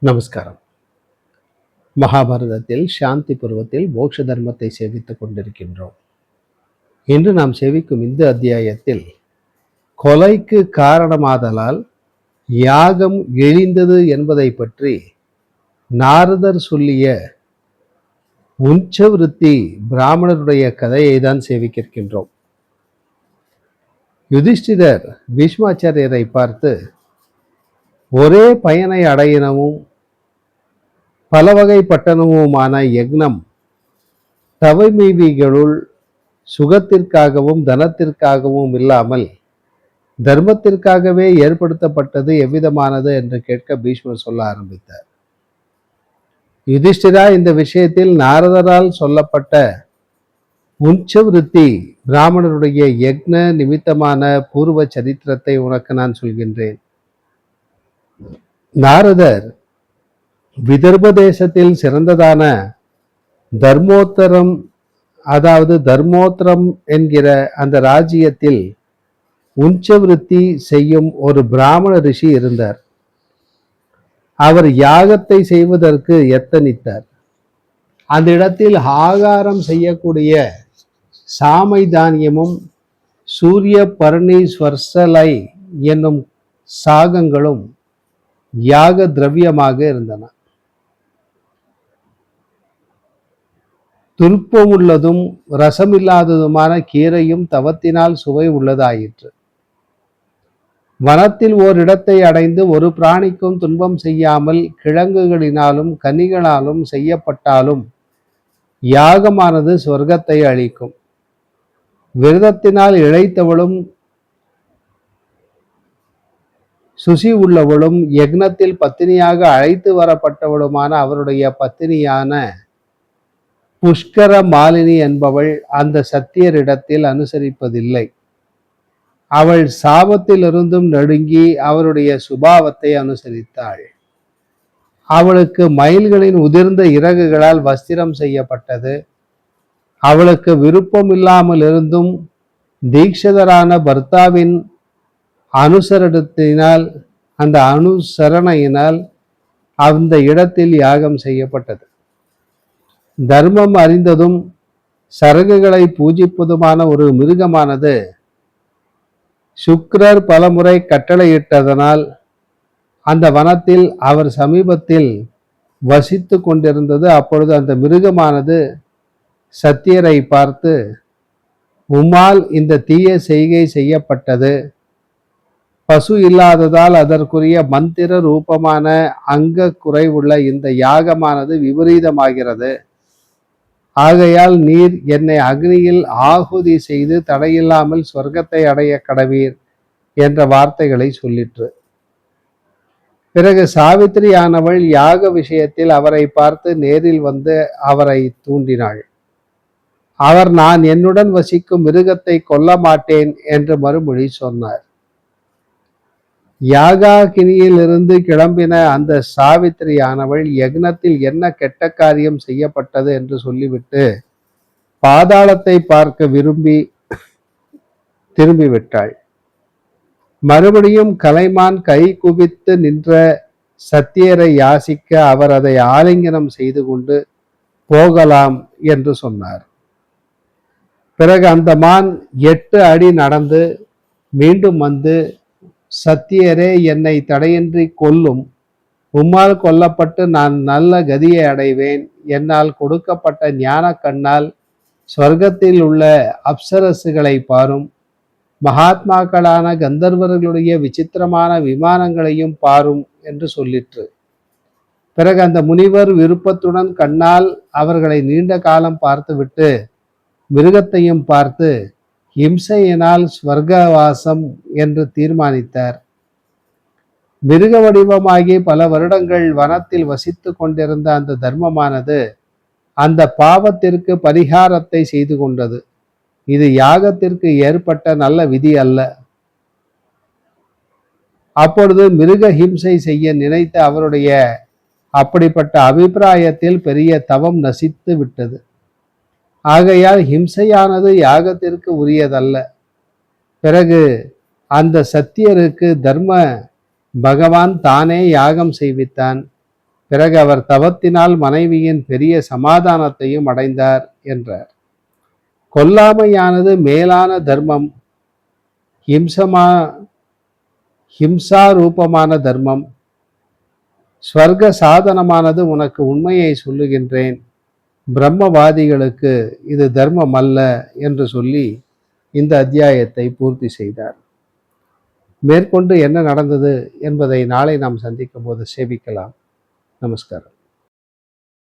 நமஸ்காரம். மகாபாரதத்தில் சாந்தி பருவத்தில் மோட்ச தர்மத்தை சேவித்துக் கொண்டிருக்கின்றோம். இன்று நாம் சேவிக்கும் இந்த அத்தியாயத்தில் கொலைக்கு காரணமாதலால் யாகம் எழிந்தது என்பதை பற்றி நாரதர் சொல்லிய உஞ்சவிருத்தி பிராமணருடைய கதையை தான் சேவிக்கின்றோம். யுதிஷ்டிரர் பீஷ்மாச்சாரியரை பார்த்து ஒரே பயனை அடையினவும் பல வகைப்பட்டனவுமான யக்னம் தவமீவிகளுள் சுகத்திற்காகவும் தனத்திற்காகவும் இல்லாமல் தர்மத்திற்காகவே ஏற்படுத்தப்பட்டது எவ்விதமானது என்று கேட்க பீஷ்மர் சொல்ல ஆரம்பித்தார். யுதிஷ்டிரா, இந்த விஷயத்தில் நாரதரால் சொல்லப்பட்ட உஞ்சவிருத்தி பிராமணருடைய யக்ன நிமித்தமான பூர்வ சரித்திரத்தை உனக்கு நான் சொல்கின்றேன். நாரதர் விதர்ப தேசத்தில் சிறந்ததான தர்மோத்தரம் தர்மோத்தரம் என்கிற அந்த ராஜ்யத்தில் உஞ்சவிருத்தி செய்யும் ஒரு பிராமண ரிஷி இருந்தார். அவர் யாகத்தை செய்வதற்கு எத்தனித்தார். அந்த இடத்தில் ஆகாரம் செய்யக்கூடிய சாமை தானியமும் சூரிய பர்ணி ஸ்வர்சலை என்னும் சாகங்களும் யாக திரவியமாக இருந்தன. துல்பமுள்ளதும் ரசமில்லாததுமான கீரையும் தவத்தினால் சுவை உள்ளதாயிற்று. வனத்தில் ஓரிடத்தை அடைந்து ஒரு பிராணிக்கும் துன்பம் செய்யாமல் கிழங்குகளினாலும் கனிகளாலும் செய்யப்பட்டாலும் யாகமானது சொர்க்கத்தை அளிக்கும். விரதத்தினால் இழைத்தவளும் சுசி உள்ளவளும் யக்னத்தில் பத்தினியாக அழைத்து வரப்பட்டவளுமான அவருடைய பத்தினியான புஷ்கர மாலினி என்பவள் அந்த சத்தியரிடத்தில் அனுசரிப்பதில்லை. அவள் சாபத்திலிருந்தும் நடுங்கி அவருடைய சுபாவத்தை அனுசரித்தாள். அவளுக்கு மயில்களின் உதிர்ந்த இறகுகளால் வஸ்திரம் செய்யப்பட்டது. அவளுக்கு விருப்பம் இல்லாமல் இருந்தும் தீட்சிதரான பர்த்தாவின் அனுசரணத்தினால் அந்த அனுசரணையினால் அந்த இடத்தில் யாகம் செய்யப்பட்டது. தர்மம் அறிந்ததும் சரகுகளை பூஜிப்பதுமான ஒரு மிருகமானது சுக்கிரர் பலமுறை கட்டளையிட்டதனால் அந்த வனத்தில் அவர் சமீபத்தில் வசித்து கொண்டிருந்தது. அப்பொழுது அந்த மிருகமானது சத்தியரை பார்த்து, உம்மால் இந்த தீய செய்கை செய்யப்பட்டது. பசு இல்லாததால் அதற்குரிய மந்திர ரூபமான அங்க குறைவுள்ள இந்த யாகமானது விபரீதமாகிறது. ஆகையால் நீர் என்னை அக்னியில் ஆகுதி செய்து தடையில்லாமல் சொர்க்கத்தை அடைய கடவீர் என்ற வார்த்தைகளை சொல்லிற்று. பிறகு சாவித்திரியானவள் யாக விஷயத்தில் அவரை பார்த்து நேரில் வந்து அவரை தூண்டினாள். அவர், நான் என்னுடன் வசிக்கும் மிருகத்தை கொல்ல மாட்டேன் என்று மறுமொழி சொன்னார். யாகாகினியிலிருந்து கிளம்பின அந்த சாவித்திரியானவள் யக்னத்தில் என்ன கெட்ட காரியம் செய்யப்பட்டது என்று சொல்லிவிட்டு பாதாளத்தை பார்க்க விரும்பி திரும்பிவிட்டாள். மறுபடியும் கலைமான் கை குவித்து நின்ற சத்தியரை யாசிக்க அவர் அதை ஆலிங்கனம் செய்து கொண்டு போகலாம் என்று சொன்னார். பிறகு அந்த மான் 8 அடி நடந்து மீண்டும் வந்து, சத்தியரே, என்னை தடையின்றி கொல்லும். உம்மால் கொல்லப்பட்டு நான் நல்ல கதியை அடைவேன். என்னால் கொடுக்கப்பட்ட ஞான கண்ணால் ஸ்வர்க்கத்தில் உள்ள அப்சரசுகளை பாரும். மகாத்மாக்களான கந்தர்வர்களுடைய விசித்திரமான விமானங்களையும் பாரும் என்று சொல்லிற்று. பிறகு அந்த முனிவர் விருப்பத்துடன் கண்ணால் அவர்களை நீண்ட காலம் பார்த்துவிட்டு மிருகத்தையும் பார்த்து ஹிம்சையினால் ஸ்வர்கவாசம் என்று தீர்மானித்தார். மிருக வடிவமாகி பல வருடங்கள் வனத்தில் வசித்து கொண்டிருந்த அந்த தர்மமானது அந்த பாவத்திற்கு பரிகாரத்தை செய்து கொண்டது. இது யாகத்திற்கு ஏற்பட்ட நல்ல விதி அல்ல. அப்பொழுது மிருக ஹிம்சை செய்ய நினைத்த அவருடைய அப்படிப்பட்ட அபிப்பிராயத்தில் பெரிய தவம் நசித்து விட்டது. ஆகையால் ஹிம்சையானது யாகத்திற்கு உரியதல்ல. பிறகு அந்த சத்தியருக்கு தர்ம பகவான் தானே யாகம் செய்வித்தான். பிறகு அவர் தவத்தினால் மனைவியின் பெரிய சமாதானத்தையும் அடைந்தார் என்றார். கொல்லாமையானது மேலான தர்மம், ஹிம்சமா ஹிம்சாரூபமான தர்மம். ஸ்வர்க்க சாதனமானது உனக்கு உண்மையை சொல்லுகின்றேன், பிரம்மவாதிகளுக்கு இது தர்மம் அல்ல என்று சொல்லி இந்த அத்தியாயத்தை பூர்த்தி செய்தார். மேற்கொண்டு என்ன நடந்தது என்பதை நாளை நாம் சந்திக்கும் போது சேவிக்கலாம். நமஸ்காரம்.